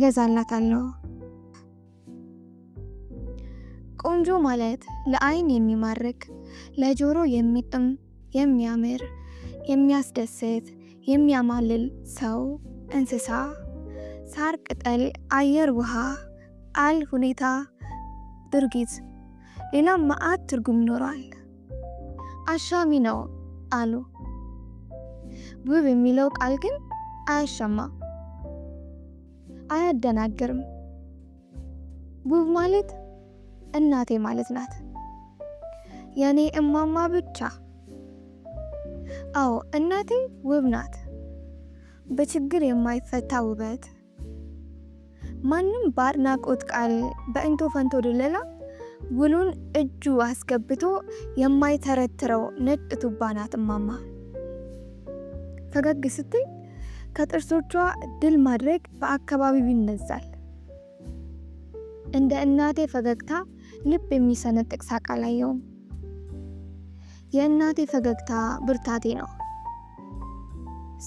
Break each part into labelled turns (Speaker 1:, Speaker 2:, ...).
Speaker 1: እገዛላታለሁ። ቆንጆ ማለት ለአይን የሚማርክ፣ ለጆሮ የሚጥም፣ የሚያምር፣ የሚያስደስት፣ የሚያማልል ሰው፣ እንስሳ፣ ሳር፣ ቅጠል፣ አየር፣ ውሃ፣ ቃል፣ ሁኔታ፣ ድርጊት፣ ሌላም መዓት ትርጉም ይኖረዋል። አሻሚ ነው አሉ። ውብ የሚለው ቃል ግን አያሻማ፣ አያደናግርም። ውብ ማለት እናቴ ማለት ናት፣ የኔ እማማ ብቻ። አዎ እናቴ ውብ ናት፣ በችግር የማይፈታ ውበት። ማንም በአድናቆት ቃል በእንቶ ፈንቶ ድለላ ውሉን እጁ አስገብቶ የማይተረትረው ነጭ ቱባ ናት እማማ። ፈገግ ስትይ ከጥርሶቿ ድል ማድረግ በአካባቢው ይነዛል። እንደ እናቴ ፈገግታ ልብ የሚሰነጥቅ ሳቅ አላየውም። የእናቴ ፈገግታ ብርታቴ ነው።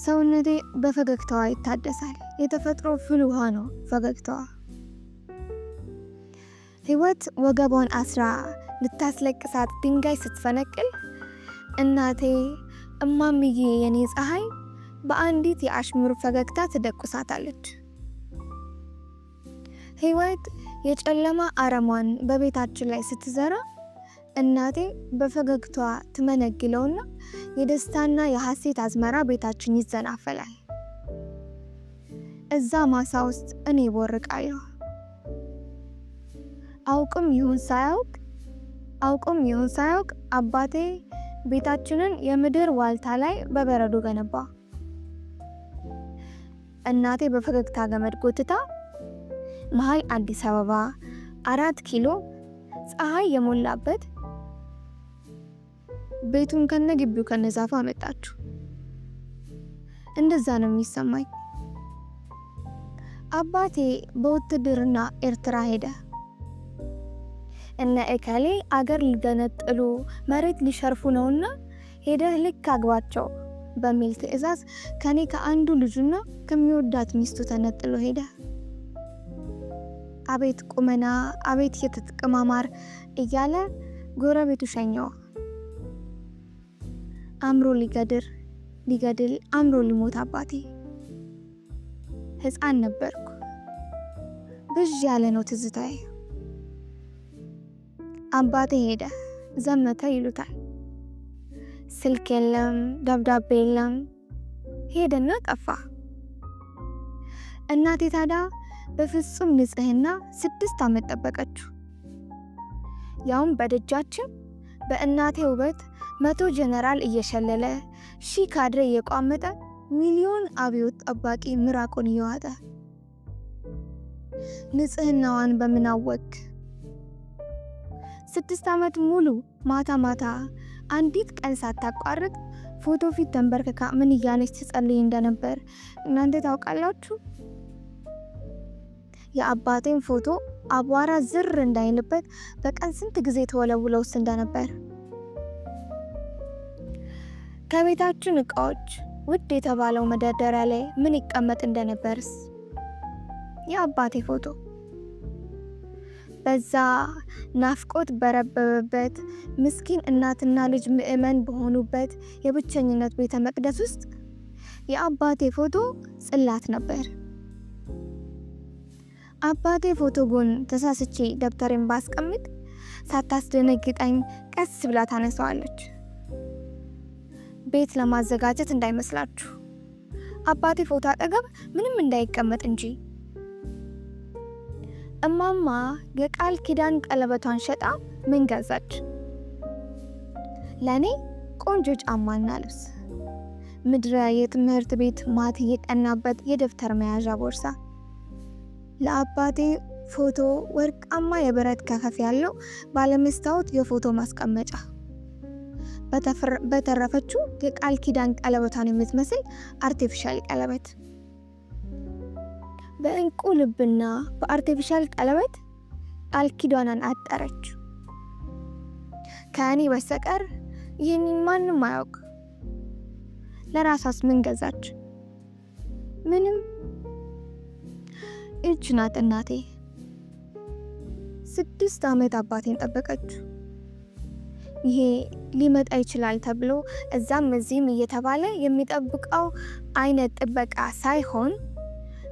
Speaker 1: ሰውነቴ በፈገግታዋ ይታደሳል። የተፈጥሮ ፍል ውሃ ነው ፈገግታዋ። ሕይወት ወገቧን አስራ ልታስለቅሳት ድንጋይ ስትፈነቅል እናቴ እማምዬ የኔ ፀሐይ በአንዲት የአሽሙር ፈገግታ ትደቁሳታለች። ሕይወት የጨለማ አረሟን በቤታችን ላይ ስትዘራ እናቴ በፈገግታዋ ትመነግለውና የደስታና የሐሴት አዝመራ ቤታችን ይዘናፈላል። እዛ ማሳ ውስጥ እኔ ቦርቃለሁ። አውቅም ይሁን ሳያውቅ አባቴ ቤታችንን የምድር ዋልታ ላይ በበረዶ ገነባ። እናቴ በፈገግታ ገመድ ጎትታ መሀል አዲስ አበባ 4 ኪሎ ፀሐይ የሞላበት ቤቱን ከነግቢው ከነዛፉ አመጣችሁ። እንደዛ ነው የሚሰማኝ። አባቴ በውትድርና ኤርትራ ሄደ። እነ እከሌ አገር ሊገነጥሉ መሬት ሊሸርፉ ነውና ሄደህ ልክ አግባቸው በሚል ትዕዛዝ ከኔ ከአንዱ ልጁና ከሚወዳት ሚስቱ ተነጥሎ ሄደ። አቤት ቁመና፣ አቤት የትጥቅ ማማር እያለ ጎረቤቱ ሸኘው። አምሮ ሊገድል አምሮ ሊሞት አባቴ። ሕፃን ነበርኩ። ብዥ ያለ ነው ትዝታዬ። አባቴ ሄደ፣ ዘመተ ይሉታል። ስልክ የለም፣ ደብዳቤ የለም፣ ሄደና ጠፋ። እናቴ ታዲያ በፍጹም ንጽህና 6 ዓመት ጠበቀችው። ያውም በደጃችን በእናቴ ውበት 100 ጀነራል እየሸለለ 1000 ካድሬ እየቋመጠ ሚሊዮን አብዮት ጠባቂ ምራቁን እየዋጠ ንጽህናዋን በምናወቅ 6 ዓመት ሙሉ ማታ ማታ አንዲት ቀን ሳታቋርጥ ፎቶ ፊት ተንበርክካ ምን እያለች ትጸልይ እንደነበር እናንተ ታውቃላችሁ? የአባቴን ፎቶ አቧራ ዝር እንዳይልበት በቀን ስንት ጊዜ ተወለውለውስ እንደነበር። ከቤታችን እቃዎች ውድ የተባለው መደርደሪያ ላይ ምን ይቀመጥ እንደነበርስ የአባቴ ፎቶ። በዛ ናፍቆት በረበበበት ምስኪን እናትና ልጅ ምእመን በሆኑበት የብቸኝነት ቤተ መቅደስ ውስጥ የአባቴ ፎቶ ጽላት ነበር። አባቴ ፎቶ ጎን ተሳስቼ ደብተሬን ባስቀምጥ ሳታስደነግጠኝ ቀስ ብላ ታነሳዋለች። ቤት ለማዘጋጀት እንዳይመስላችሁ፣ አባቴ ፎቶ አጠገብ ምንም እንዳይቀመጥ እንጂ። እማማ የቃል ኪዳን ቀለበቷን ሸጣ ምን ገዛች? ለኔ ቆንጆ ጫማና ልብስ፣ ምድረ የትምህርት ቤት ማት የቀናበት የደብተር መያዣ ቦርሳ፣ ለአባቴ ፎቶ ወርቃማ የብረት ከፈፍ ያለው ባለመስታወት የፎቶ ማስቀመጫ፣ በተረፈችው የቃል ኪዳን ቀለበቷን የምትመስል አርቲፊሻል ቀለበት። በእንቁ ልብና በአርቲፊሻል ቀለበት ቃል ኪዳኗን አጠረች። ከእኔ በስተቀር ይህንን ማንም አያውቅ። ለራሷስ ምን ገዛች? ምንም። ይህች ናት እናቴ። 6 ዓመት አባቴን ጠበቀችው። ይሄ ሊመጣ ይችላል ተብሎ እዛም እዚህም እየተባለ የሚጠብቀው አይነት ጥበቃ ሳይሆን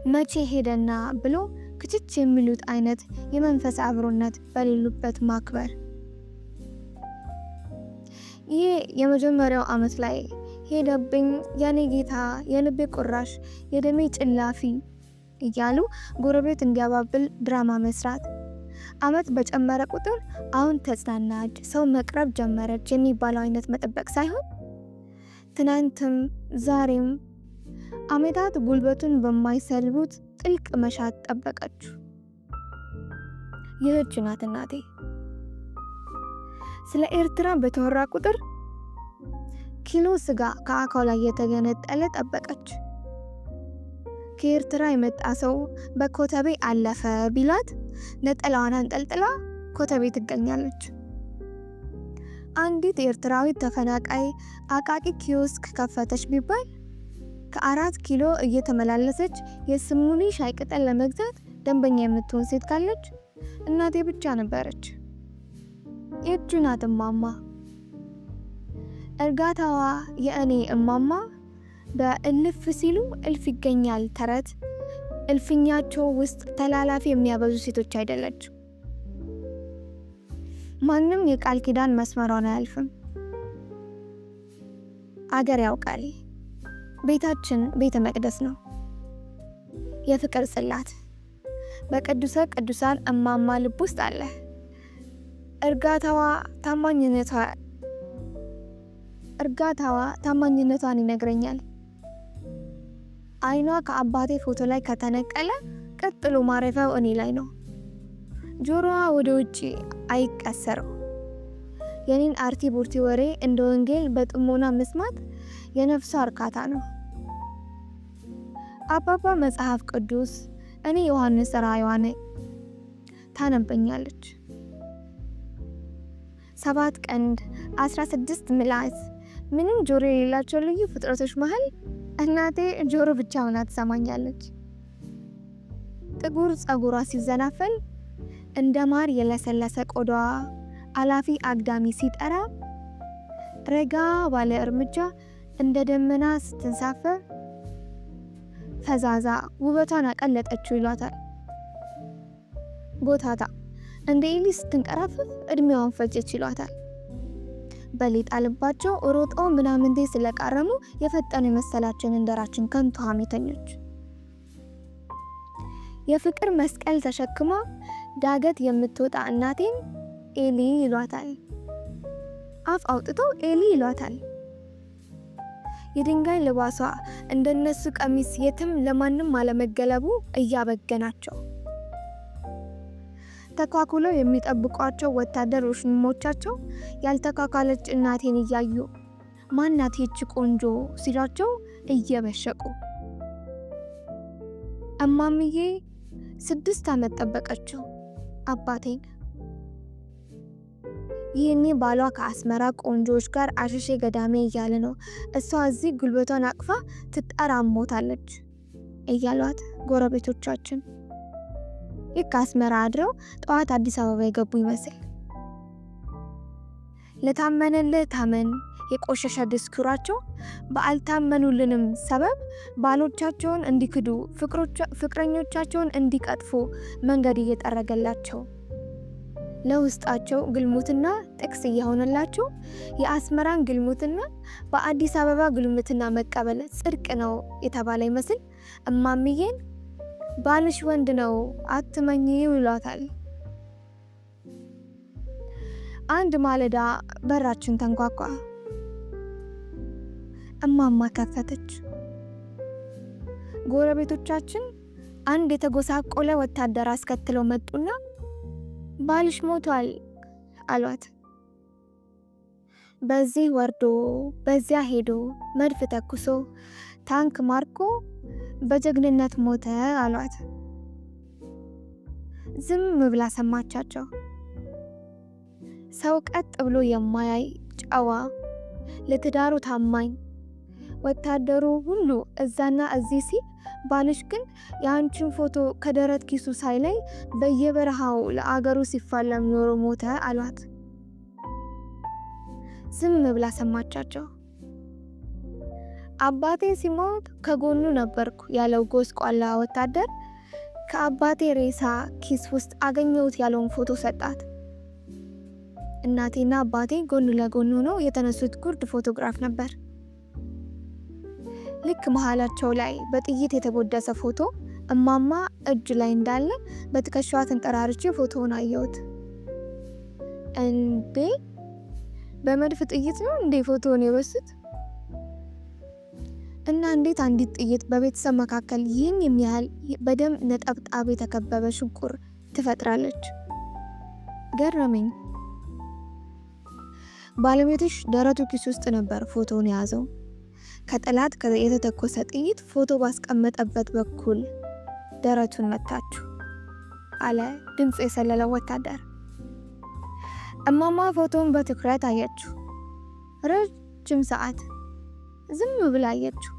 Speaker 1: መቼ ሄደና ብሎ ክችች የሚሉት አይነት የመንፈስ አብሮነት በሌሉበት ማክበር። ይሄ የመጀመሪያው ዓመት ላይ ሄደብኝ የኔ ጌታ፣ የልቤ ቁራሽ፣ የደሜ ጭላፊ እያሉ ጎረቤት እንዲያባብል ድራማ መስራት። ዓመት በጨመረ ቁጥር አሁን ተጽናናች፣ ሰው መቅረብ ጀመረች የሚባለው አይነት መጠበቅ ሳይሆን ትናንትም ዛሬም ዓመታት ጉልበቱን በማይሰልቡት ጥልቅ መሻት ጠበቀችው። ይህች ናት እናቴ። ስለ ኤርትራ በተወራ ቁጥር ኪሎ ስጋ ከአካሏ እየተገነጠለ ጠበቀች። ከኤርትራ የመጣ ሰው በኮተቤ አለፈ ቢላት ነጠላዋን አንጠልጥላ ኮተቤ ትገኛለች። አንዲት ኤርትራዊት ተፈናቃይ አቃቂ ኪዮስክ ከፈተች ቢባል ከ4 ኪሎ እየተመላለሰች የስሙኒ ሻይ ቅጠል ለመግዛት ደንበኛ የምትሆን ሴት ካለች እናቴ ብቻ ነበረች። ይህች ናት እማማ። እርጋታዋ የእኔ እማማ በእልፍ ሲሉ እልፍ ይገኛል ተረት እልፍኛቸው ውስጥ ተላላፊ የሚያበዙ ሴቶች አይደለች። ማንም የቃል ኪዳን መስመሯን አያልፍም። አገር ያውቃል። ቤታችን ቤተ መቅደስ ነው። የፍቅር ጽላት በቅዱሰ ቅዱሳን እማማ ልብ ውስጥ አለ። እርጋታዋ ታማኝነቷን ይነግረኛል። አይኗ ከአባቴ ፎቶ ላይ ከተነቀለ ቀጥሎ ማረፊያው እኔ ላይ ነው። ጆሮዋ ወደ ውጪ አይቀሰረው። የኔን አርቲ ቡርቲ ወሬ እንደ ወንጌል በጥሞና መስማት የነፍሷ እርካታ ነው። አባባ መጽሐፍ ቅዱስ፣ እኔ ዮሐንስ ራእይዋ ነኝ። ታነበኛለች። 7 ቀንድ 16 ምላስ ምንም ጆሮ የሌላቸው ልዩ ፍጥረቶች መሃል እናቴ ጆሮ ብቻ ሆና ትሰማኛለች። ጥቁር ጸጉሯ ሲዘናፈል እንደ ማር የለሰለሰ ቆዳዋ አላፊ አግዳሚ ሲጠራ ረጋ ባለ እርምጃ እንደ ደመና ስትንሳፈር ፈዛዛ ውበቷን አቀለጠችው ይሏታል። ጎታታ እንደ ኤሊ ስትንቀራፍፍ እድሜዋን ፈጀች ይሏታል። በሌጣ ልባቸው ሮጠው ምናምንቴ ስለቃረሙ የፈጠኑ የመሰላችን እንደራችን ከንቱ ሐሜተኞች። የፍቅር መስቀል ተሸክማ ዳገት የምትወጣ እናቴን ኤሊ ይሏታል። አፍ አውጥተው ኤሊ ይሏታል። የድንጋይ ልባሷ እንደነሱ ቀሚስ የትም ለማንም አለመገለቡ እያበገናቸው ተኳኩለው የሚጠብቋቸው ወታደሮች ሞቻቸው ያልተኳኳለች እናቴን እያዩ ማናት ይህች ቆንጆ ሲሏቸው እየበሸቁ እማምዬ 6 ዓመት ጠበቀችው አባቴን። ይህኔ ባሏ ከአስመራ ቆንጆዎች ጋር አሸሼ ገዳሜ እያለ ነው፣ እሷ እዚህ ጉልበቷን አቅፋ ትጠራሞታለች እያሏት ጎረቤቶቻችን ልክ አስመራ አድረው ጠዋት አዲስ አበባ የገቡ ይመስል። ለታመነልህ ታመን የቆሸሸ ድስኩራቸው በአልታመኑልንም ሰበብ ባሎቻቸውን እንዲክዱ ፍቅረኞቻቸውን እንዲቀጥፉ መንገድ እየጠረገላቸው ለውስጣቸው ግልሙትና ጥቅስ እየሆነላቸው የአስመራን ግልሙትና በአዲስ አበባ ግልሙትና መቀበል ጽድቅ ነው የተባለ ይመስል እማምዬን ባልሽ ወንድ ነው አትመኝው ይሏታል። አንድ ማለዳ በራችን ተንኳኳ። እማማ ከፈተች። ጎረቤቶቻችን አንድ የተጎሳቆለ ወታደር አስከትለው መጡና ባልሽ ሞቷል አሏት። በዚህ ወርዶ በዚያ ሄዶ መድፍ ተኩሶ ታንክ ማርኮ በጀግንነት ሞተ አሏት። ዝም ብላ ሰማቻቸው። ሰው ቀጥ ብሎ የማያይ ጨዋ፣ ለትዳሩ ታማኝ፣ ወታደሩ ሁሉ እዛና እዚህ ሲል ባልሽ ግን የአንቺን ፎቶ ከደረት ኪሱ ሳይለይ በየበረሃው ለአገሩ ሲፋለም ኖሮ ሞተ አሏት። ዝም ብላ ሰማቻቸው። አባቴ ሲሞት ከጎኑ ነበርኩ ያለው ጎስቋላ ወታደር ከአባቴ ሬሳ ኪስ ውስጥ አገኘሁት ያለውን ፎቶ ሰጣት። እናቴና አባቴ ጎን ለጎን ሆነው የተነሱት ጉርድ ፎቶግራፍ ነበር። ልክ መሃላቸው ላይ በጥይት የተቦደሰ ፎቶ እማማ እጅ ላይ እንዳለ በትከሻዋ ተንጠራርቼ ፎቶውን አየሁት። እንዴ በመድፍ ጥይት ነው እንዴ ፎቶውን የበሱት? እና እንዴት አንዲት ጥይት በቤተሰብ መካከል ይህን የሚያህል በደም ነጠብጣብ የተከበበ ሽንቁር ትፈጥራለች? ገረመኝ። ባለቤትሽ ደረቱ ኪስ ውስጥ ነበር ፎቶውን የያዘው። ከጠላት የተተኮሰ ጥይት ፎቶ ባስቀመጠበት በኩል ደረቱን መታችሁ አለ ድምፅ የሰለለው ወታደር። እማማ ፎቶውን በትኩረት አየችው። ረጅም ሰዓት ዝም ብላ አየችው።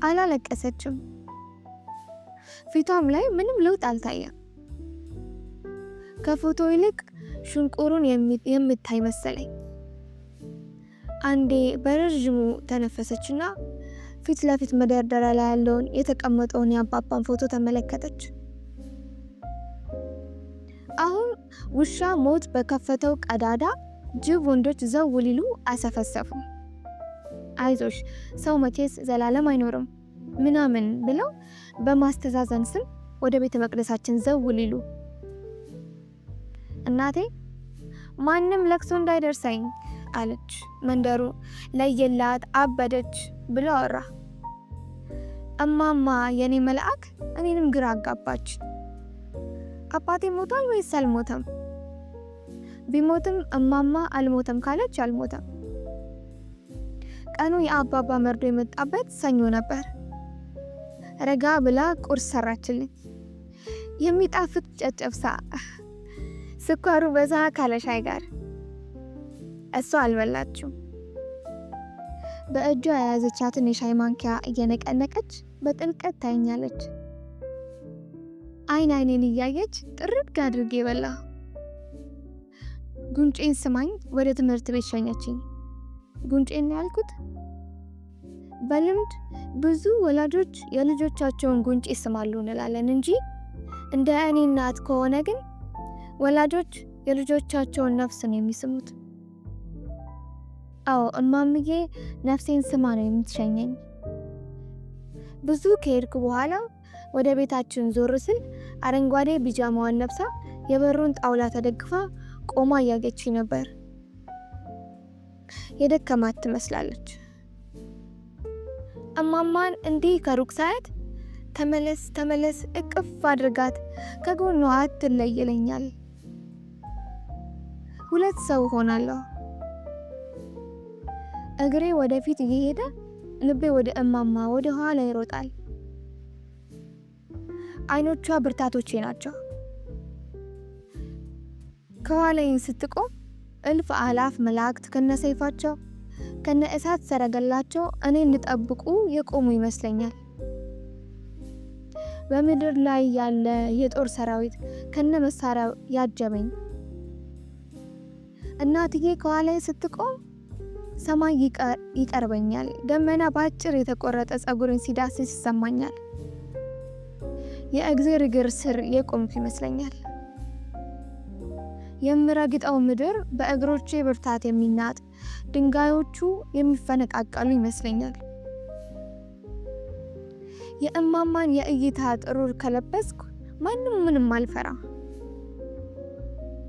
Speaker 1: አላለቀሰችም። ፊቷም ላይ ምንም ለውጥ አልታየም። ከፎቶ ይልቅ ሽንቁሩን የምታይ መሰለኝ። አንዴ በረዥሙ ተነፈሰችና ፊት ለፊት መደርደሪያ ላይ ያለውን የተቀመጠውን የአባባን ፎቶ ተመለከተች። አሁን ውሻ ሞት በከፈተው ቀዳዳ ጅብ ወንዶች ዘው ሊሉ አሰፈሰፉ። አይዞሽ ሰው መቼስ ዘላለም አይኖርም ምናምን ብለው በማስተዛዘን ስም ወደ ቤተ መቅደሳችን ዘው ሊሉ። እናቴ ማንም ለቅሶ እንዳይደርሰኝ አለች። መንደሩ ለየላት አበደች ብሎ አወራ። እማማ የኔ መልአክ እኔንም ግራ አጋባች። አባቴ ሞቷል ወይስ አልሞተም? ቢሞትም እማማ አልሞተም ካለች አልሞተም። ቀኑ የአባባ መርዶ የመጣበት ሰኞ ነበር። ረጋ ብላ ቁርስ ሰራችልኝ። የሚጣፍጥ ጨጨብሳ፣ ስኳሩ በዛ ካለ ሻይ ጋር። እሷ አልበላችም። በእጇ የያዘቻትን የሻይ ማንኪያ እየነቀነቀች በጥልቀት ታየኛለች። አይን አይኔን እያየች ጥርግ አድርጌ በላ። ጉንጬን ስማኝ ወደ ትምህርት ቤት ሸኘችኝ። ጉንጬን ያልኩት በልምድ ብዙ ወላጆች የልጆቻቸውን ጉንጭ ይስማሉ እንላለን እንጂ እንደ እኔ እናት ከሆነ ግን ወላጆች የልጆቻቸውን ነፍስ ነው የሚስሙት። አዎ እማምዬ ነፍሴን ስማ ነው የምትሸኘኝ። ብዙ ከሄድኩ በኋላ ወደ ቤታችን ዞር ስል አረንጓዴ ቢጃማዋን ለብሳ የበሩን ጣውላ ተደግፋ ቆማ እያየች ነበር። የደከማት ትመስላለች። እማማን እንዲህ ከሩቅ ሳያት ተመለስ ተመለስ እቅፍ አድርጋት ከጎኗ አትለይ ይለኛል። ሁለት ሰው ሆናለሁ። እግሬ ወደፊት እየሄደ ልቤ ወደ እማማ ወደ ኋላ ይሮጣል። አይኖቿ ብርታቶቼ ናቸው። ከኋላዬ ስትቆም እልፍ አላፍ መላእክት ከነሰይፋቸው ከነ እሳት ሰረገላቸው እኔን ሊጠብቁ የቆሙ ይመስለኛል። በምድር ላይ ያለ የጦር ሰራዊት ከነ መሳሪያው ያጀበኝ። እናትዬ ከኋላዬ ስትቆም ሰማይ ይቀርበኛል። ደመና በአጭር የተቆረጠ ጸጉርን ሲዳስስ ይሰማኛል። የእግዜር እግር ስር የቆምኩ ይመስለኛል። የምረግጠው ምድር በእግሮቼ ብርታት የሚናጥ፣ ድንጋዮቹ የሚፈነቃቀሉ ይመስለኛል። የእማማን የእይታ ጥሩር ከለበስኩ ማንም ምንም አልፈራ።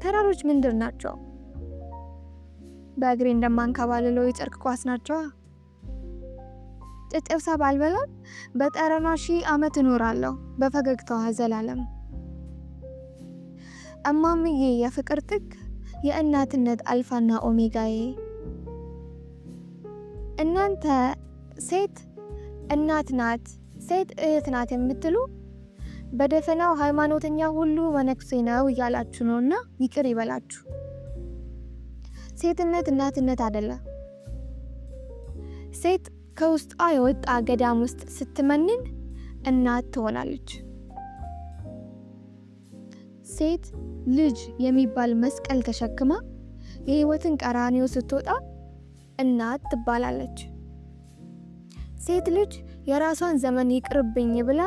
Speaker 1: ተራሮች ምንድር ናቸው? በእግሬ እንደማንከባልለው የጨርቅ ኳስ ናቸው። ጨጨብሳ ባልበላም በጠረኗ 1000 ዓመት እኖራለሁ በፈገግታዋ ዘላለም። እማምዬ የፍቅር ጥግ፣ የእናትነት አልፋና ኦሜጋዬ። እናንተ ሴት እናት ናት፣ ሴት እህት ናት የምትሉ በደፈናው ሃይማኖተኛ ሁሉ መነኩሴ ነው እያላችሁ ነውና ይቅር ይበላችሁ። ሴትነት እናትነት አይደለም። ሴት ከውስጧ የወጣ ገዳም ውስጥ ስትመንን እናት ትሆናለች። ሴት ልጅ የሚባል መስቀል ተሸክማ የህይወትን ቀራንዮ ስትወጣ እናት ትባላለች። ሴት ልጅ የራሷን ዘመን ይቅርብኝ ብላ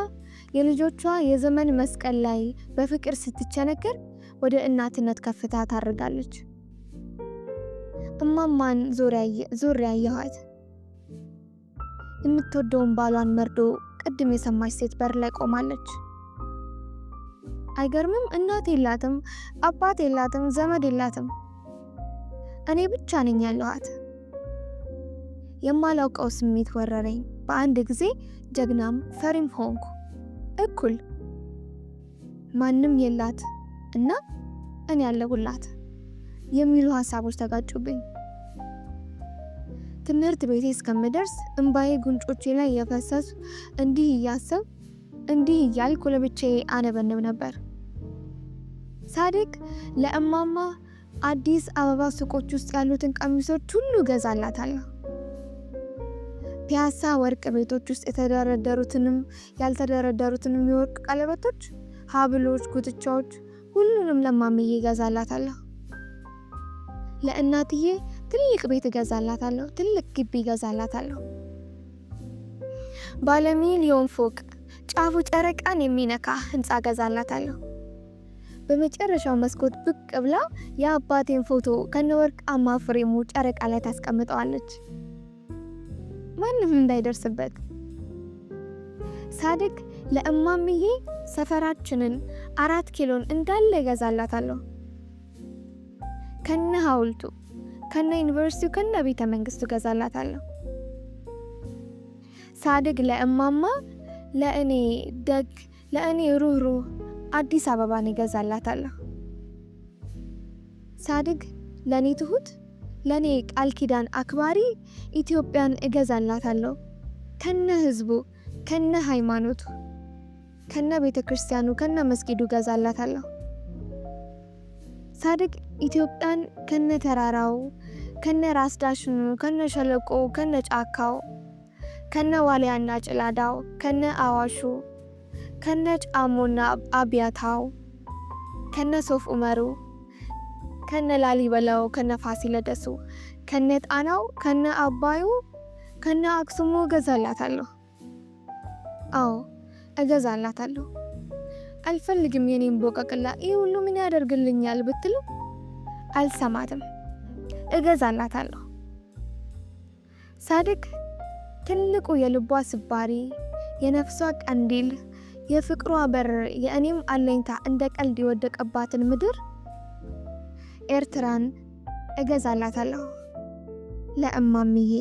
Speaker 1: የልጆቿ የዘመን መስቀል ላይ በፍቅር ስትቸነከር ወደ እናትነት ከፍታ ታርጋለች። እማማን ዙሪያ ያያት የምትወደውን ባሏን መርዶ ቅድም የሰማች ሴት በር ላይ ቆማለች። አይገርምም? እናት የላትም፣ አባት የላትም፣ ዘመድ የላትም። እኔ ብቻ ነኝ ያለኋት። የማላውቀው ስሜት ወረረኝ። በአንድ ጊዜ ጀግናም ፈሪም ሆንኩ። እኩል ማንም የላት እና እኔ ያለሁላት የሚሉ ሀሳቦች ተጋጩብኝ። ትምህርት ቤቴ እስከምደርስ እንባዬ ጉንጮቼ ላይ የፈሰሱ እንዲህ እያልኩ ለብቻዬ አነበንብ ነበር። ሳድግ ለእማማ አዲስ አበባ ሱቆች ውስጥ ያሉትን ቀሚሶች ሁሉ ገዛላታለሁ። ፒያሳ ወርቅ ቤቶች ውስጥ የተደረደሩትንም ያልተደረደሩትንም የወርቅ ቀለበቶች፣ ሀብሎች፣ ጉትቻዎች ሁሉንም ለማምዬ ገዛላታለሁ። ለእናትዬ ትልቅ ቤት ገዛላታለሁ። ትልቅ ግቢ ገዛላታለሁ። ባለ ሚሊዮን ፎቅ ጫፉ ጨረቃን የሚነካ ህንፃ ገዛላታለሁ። በመጨረሻው መስኮት ብቅ ብላ የአባቴን ፎቶ ከነወርቃማ ፍሬሙ ጨረቃ ላይ ታስቀምጠዋለች፣ ማንም እንዳይደርስበት። ሳድግ ለእማምዬ ሰፈራችንን 4 ኪሎን እንዳለ ገዛላታለሁ። ከነ ሐውልቱ፣ ከነ ዩኒቨርሲቲው፣ ከነ ቤተ መንግስቱ ገዛላታለሁ። ሳድግ ለእማማ ለእኔ ደግ፣ ለእኔ ሩህሩህ አዲስ አበባን እገዛላታለሁ። ሳድግ ለእኔ ትሁት፣ ለእኔ ቃል ኪዳን አክባሪ ኢትዮጵያን እገዛላታለሁ። ከነ ህዝቡ፣ ከነ ሃይማኖቱ፣ ከነ ቤተ ክርስቲያኑ፣ ከነ መስጊዱ እገዛላታለሁ። ሳድግ ኢትዮጵያን ከነ ተራራው፣ ከነ ራስ ዳሽኑ፣ ከነ ሸለቆ፣ ከነ ጫካው፣ ከነ ዋሊያና ጭላዳው፣ ከነ አዋሹ፣ ከነ ጫሞና አብያታው፣ ከነ ሶፍ ኡመሩ፣ ከነ ላሊበላው፣ ከነ ፋሲለደሱ፣ ከነ ጣናው፣ ከነ አባዩ፣ ከነ አክሱሙ እገዛላታለሁ። አዎ እገዛላታለሁ። አልፈልግም የኔን ቦቀቅላ ይህ ሁሉ ምን ያደርግልኛል ብትሉ አልሰማትም። እገዛላታለሁ። ሳድግ ትልቁ የልቧ ስባሪ፣ የነፍሷ ቀንዲል፣ የፍቅሯ በር፣ የእኔም አለኝታ እንደ ቀልድ የወደቀባትን ምድር ኤርትራን እገዛላታለሁ ለእማምዬ።